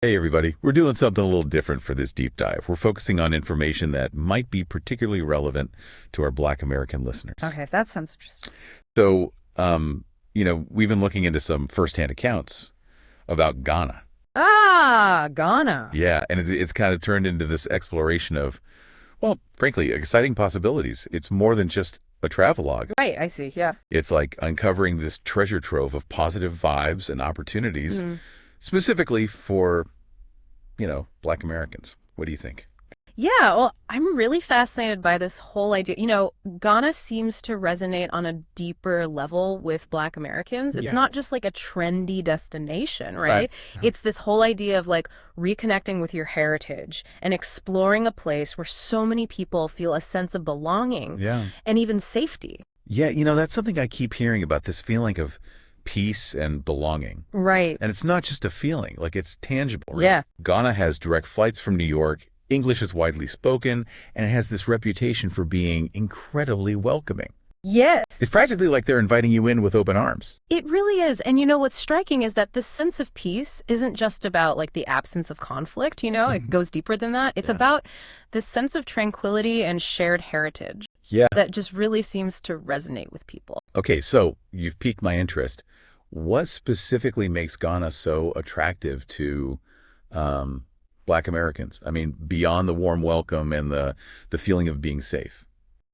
Hey everybody, we're doing something a little different for this deep dive. We're focusing on information that might be particularly relevant to our Black American listeners. Okay, that sounds interesting. So, we've been looking into some firsthand accounts about Ghana. Ah, Ghana. Yeah, and it's kind of turned into this exploration of, well, frankly, exciting possibilities. It's more than just a travelogue. Right, I see, yeah. It's like uncovering this treasure trove of positive vibes and opportunities, specifically for, Black Americans. What do you think? Yeah, well, I'm really fascinated by this whole idea. Ghana seems to resonate on a deeper level with Black Americans. It's not just like a trendy destination, right? It's this whole idea of like reconnecting with your heritage and exploring a place where so many people feel a sense of belonging and even safety. Yeah, that's something I keep hearing about, this feeling of peace and belonging. Right. And it's not just a feeling, like it's tangible. Right? Yeah. Ghana has direct flights from New York. English is widely spoken, and it has this reputation for being incredibly welcoming. Yes. It's practically like they're inviting you in with open arms. It really is. And what's striking is that this sense of peace isn't just about like the absence of conflict, it goes deeper than that. It's about this sense of tranquility and shared heritage that just really seems to resonate with people. Okay, so you've piqued my interest. What specifically makes Ghana so attractive to Black Americans? I mean, beyond the warm welcome and the feeling of being safe.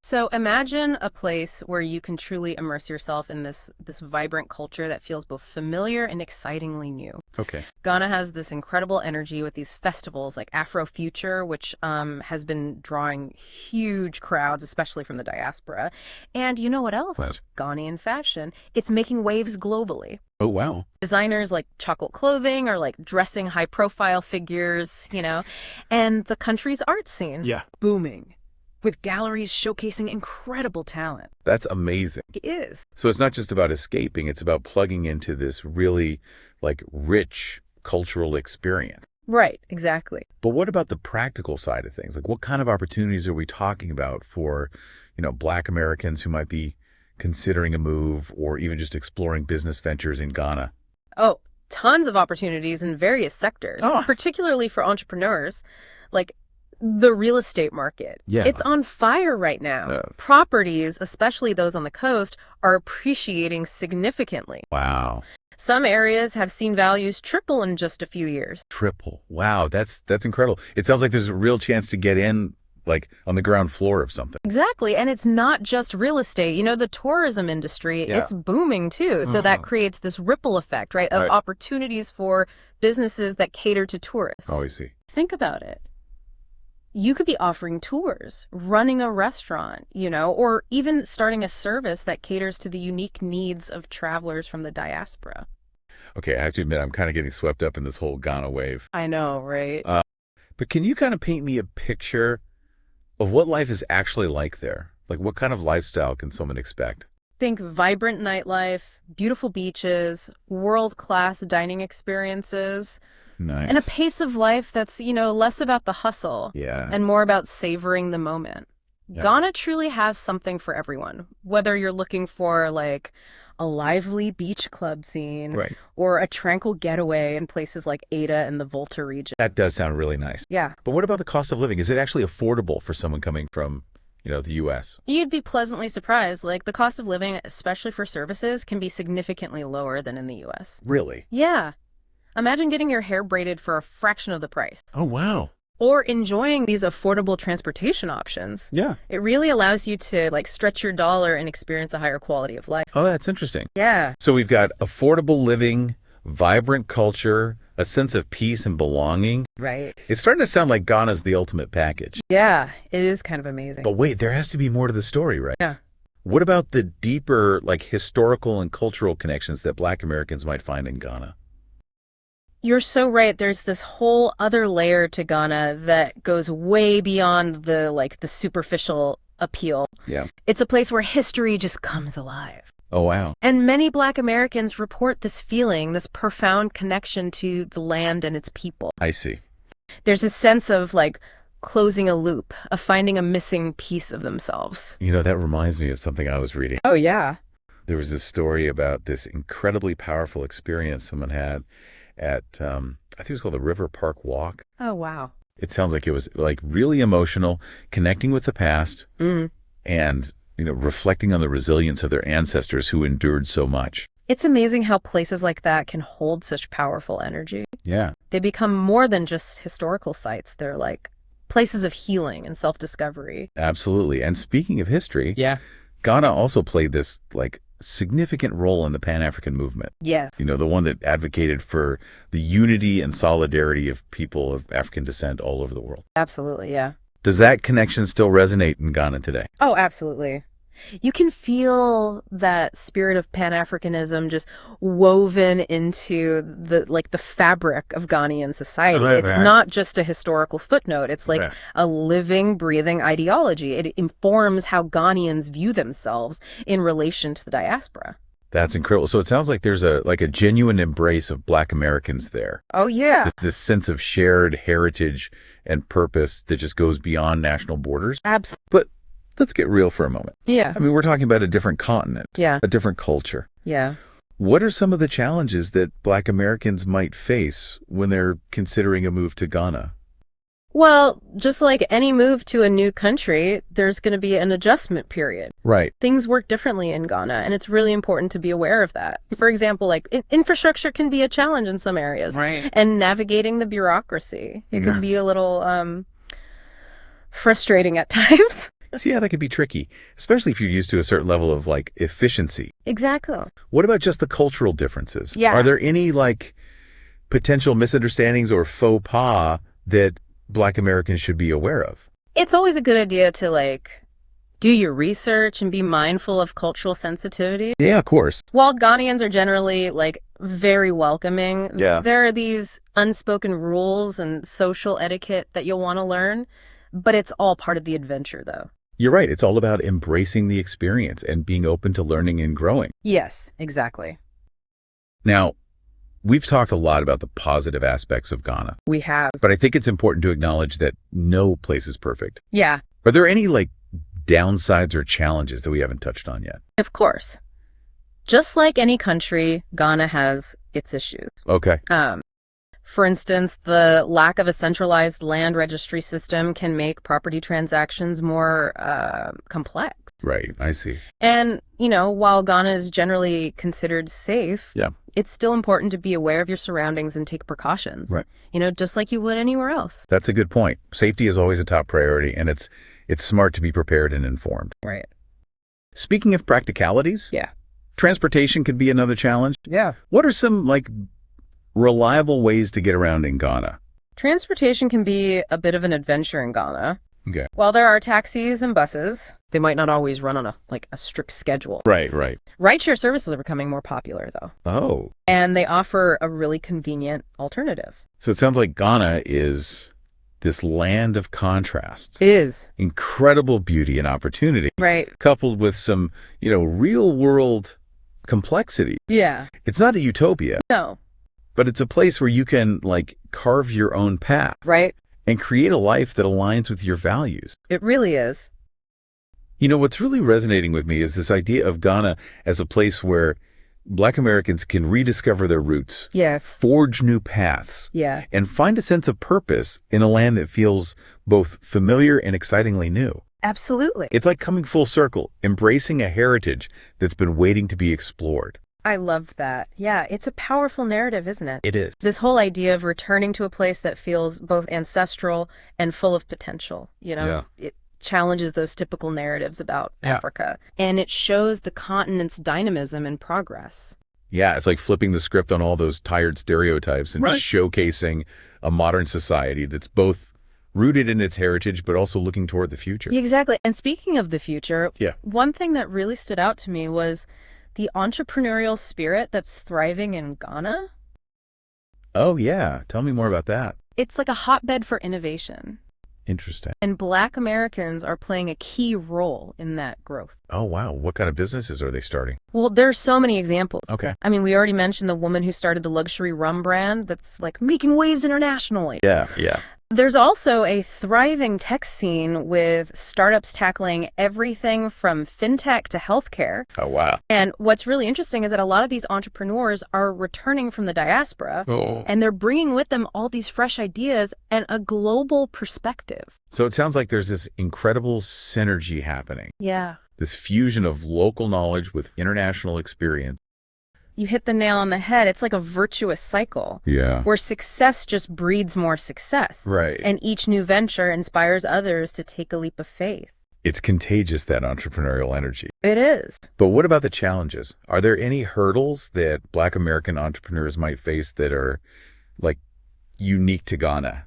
So imagine a place where you can truly immerse yourself in this vibrant culture that feels both familiar and excitingly new. Okay. Ghana has this incredible energy with these festivals like Afro-Future, which has been drawing huge crowds, especially from the diaspora. And you know what else? What? Ghanaian fashion. It's making waves globally. Oh, wow. Designers like chocolate clothing are like dressing high-profile figures, and the country's art scene. Yeah. Booming, with galleries showcasing incredible talent. That's amazing. It is. So it's not just about escaping, it's about plugging into this really rich cultural experience. Right, exactly. But what about the practical side of things? Like what kind of opportunities are we talking about for, Black Americans who might be considering a move or even just exploring business ventures in Ghana? Oh, tons of opportunities in various sectors, particularly for entrepreneurs. Like the real estate market. Yeah. It's on fire right now. Properties, especially those on the coast, are appreciating significantly. Wow. Some areas have seen values triple in just a few years. Triple. Wow, that's incredible. It sounds like there's a real chance to get in on the ground floor of something. Exactly. And it's not just real estate. The tourism industry, it's booming too. So that creates this ripple effect, right, of opportunities for businesses that cater to tourists. Oh, I see. Think about it. You could be offering tours, running a restaurant, or even starting a service that caters to the unique needs of travelers from the diaspora. Okay, I have to admit, I'm kind of getting swept up in this whole Ghana wave. I know, right? But can you kind of paint me a picture of what life is actually like there? Like, what kind of lifestyle can someone expect? Think vibrant nightlife, beautiful beaches, world-class dining experiences. Nice. And a pace of life that's, less about the hustle and more about savoring the moment. Yeah. Ghana truly has something for everyone, whether you're looking for a lively beach club scene or a tranquil getaway in places like Ada and the Volta region. That does sound really nice. Yeah. But what about the cost of living? Is it actually affordable for someone coming from, the U.S.? You'd be pleasantly surprised. The cost of living, especially for services, can be significantly lower than in the U.S. Really? Yeah. Imagine getting your hair braided for a fraction of the price. Oh, wow. Or enjoying these affordable transportation options. Yeah. It really allows you to stretch your dollar and experience a higher quality of life. Oh, that's interesting. Yeah. So we've got affordable living, vibrant culture, a sense of peace and belonging. Right. It's starting to sound like Ghana's the ultimate package. Yeah, it is kind of amazing. But wait, there has to be more to the story, right? Yeah. What about the deeper, historical and cultural connections that Black Americans might find in Ghana? You're so right. There's this whole other layer to Ghana that goes way beyond the superficial appeal. Yeah. It's a place where history just comes alive. Oh, wow. And many Black Americans report this feeling, this profound connection to the land and its people. I see. There's a sense of closing a loop, of finding a missing piece of themselves. That reminds me of something I was reading. Oh, yeah. There was this story about this incredibly powerful experience someone had at, I think it was called the River Park Walk. Oh, wow. It sounds like it was like really emotional, connecting with the past and, reflecting on the resilience of their ancestors who endured so much. It's amazing how places like that can hold such powerful energy. Yeah. They become more than just historical sites. They're like places of healing and self-discovery. Absolutely. And speaking of history, Yeah. Ghana also played this like significant role in the Pan-African movement. Yes. The one that advocated for the unity and solidarity of people of African descent all over the world. Absolutely, yeah. Does that connection still resonate in Ghana today? Oh, absolutely. You can feel that spirit of Pan-Africanism just woven into the fabric of Ghanaian society. Right, it's right. not just a historical footnote. It's like Right. a living, breathing ideology. It informs how Ghanaians view themselves in relation to the diaspora. That's incredible. So it sounds like there's a genuine embrace of Black Americans there. Oh, yeah. This sense of shared heritage and purpose that just goes beyond national borders. Absolutely. But let's get real for a moment. Yeah. I mean, we're talking about a different continent, Yeah. a different culture. Yeah. What are some of the challenges that Black Americans might face when they're considering a move to Ghana? Well, just like any move to a new country, there's going to be an adjustment period. Right. Things work differently in Ghana, and it's really important to be aware of that. For example, like infrastructure can be a challenge in some areas. Right. And navigating the bureaucracy, it can be a little frustrating at times. See, yeah, that could be tricky, especially if you're used to a certain level of like efficiency. Exactly. What about just the cultural differences? Yeah. Are there any like potential misunderstandings or faux pas that Black Americans should be aware of? It's always a good idea to like do your research and be mindful of cultural sensitivity. Yeah, of course. While Ghanaians are generally like very welcoming, Yeah. there are these unspoken rules and social etiquette that you'll want to learn, but it's all part of the adventure though. You're right. It's all about embracing the experience and being open to learning and growing. Yes, exactly. Now, we've talked a lot about the positive aspects of Ghana, We have. but I think it's important to acknowledge that no place is perfect. Yeah, Are there any like downsides or challenges that we haven't touched on yet? of course. Just like any country, Ghana has its issues. Okay. For instance, the lack of a centralized land registry system can make property transactions more complex. Right. I see. And, while Ghana is generally considered safe, Yeah. it's still important to be aware of your surroundings and take precautions. Right. Just like you would anywhere else. That's a good point. Safety is always a top priority, and it's smart to be prepared and informed. Right. Speaking of practicalities, Yeah. transportation could be another challenge. Yeah. What are some like reliable ways to get around in Ghana? Transportation can be a bit of an adventure in Ghana. Okay. While there are taxis and buses, they might not always run on a strict schedule. Right, right. Rideshare services are becoming more popular, though. Oh. And they offer a really convenient alternative. So it sounds like Ghana is this land of contrasts, It is. incredible beauty and opportunity, Right. coupled with some, real world complexities. Yeah. It's not a utopia, No. but it's a place where you can like carve your own path Right. and create a life that aligns with your values. It really is. What's really resonating with me is this idea of Ghana as a place where Black Americans can rediscover their roots, Yes. forge new paths, Yeah. and find a sense of purpose in a land that feels both familiar and excitingly new. Absolutely. It's like coming full circle, embracing a heritage that's been waiting to be explored. I love that. Yeah, it's a powerful narrative, isn't it? It is. This whole idea of returning to a place that feels both ancestral and full of potential, Yeah. It challenges those typical narratives about Yeah. Africa. And it shows the continent's dynamism and progress. Yeah, it's like flipping the script on all those tired stereotypes and Right. showcasing a modern society that's both rooted in its heritage, but also looking toward the future. Exactly. And speaking of the future, Yeah. one thing that really stood out to me was the entrepreneurial spirit that's thriving in Ghana. Oh, yeah. Tell me more about that. It's like a hotbed for innovation. Interesting. And Black Americans are playing a key role in that growth. Oh, wow. What kind of businesses are they starting? Well, there's so many examples. Okay. I mean, we already mentioned the woman who started the luxury rum brand that's like making waves internationally. Yeah, yeah. There's also a thriving tech scene with startups tackling everything from fintech to healthcare. Oh, wow. And what's really interesting is that a lot of these entrepreneurs are returning from the diaspora, Oh. and they're bringing with them all these fresh ideas and a global perspective. So it sounds like there's this incredible synergy happening, Yeah. this fusion of local knowledge with international experience. You hit the nail on the head. It's like a virtuous cycle. Yeah. Where success just breeds more success. Right. And each new venture inspires others to take a leap of faith. It's contagious, that entrepreneurial energy. It is. But what about the challenges? Are there any hurdles that Black American entrepreneurs might face that are, like, unique to Ghana?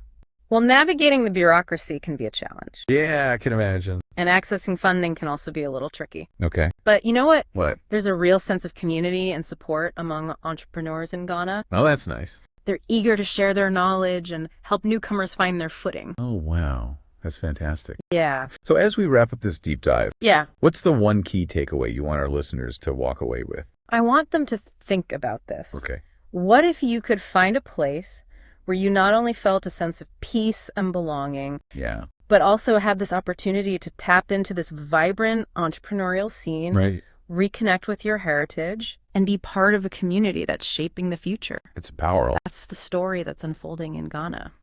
Well, navigating the bureaucracy can be a challenge. Yeah, I can imagine. And accessing funding can also be a little tricky. Okay. But you know what? What? There's a real sense of community and support among entrepreneurs in Ghana. Oh, that's nice. They're eager to share their knowledge and help newcomers find their footing. Oh, wow. That's fantastic. Yeah. So as we wrap up this deep dive, Yeah. what's the one key takeaway you want our listeners to walk away with? I want them to think about this. Okay. What if you could find a place where you not only felt a sense of peace and belonging, Yeah. but also have this opportunity to tap into this vibrant entrepreneurial scene, Right. reconnect with your heritage, and be part of a community that's shaping the future? It's powerful. That's the story that's unfolding in Ghana.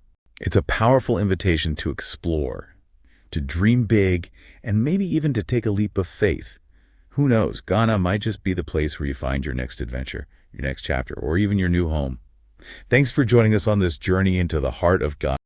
It's a powerful invitation to explore, to dream big, and maybe even to take a leap of faith. Who knows? Ghana might just be the place where you find your next adventure, your next chapter, or even your new home. Thanks for joining us on this journey into the heart of Ghana.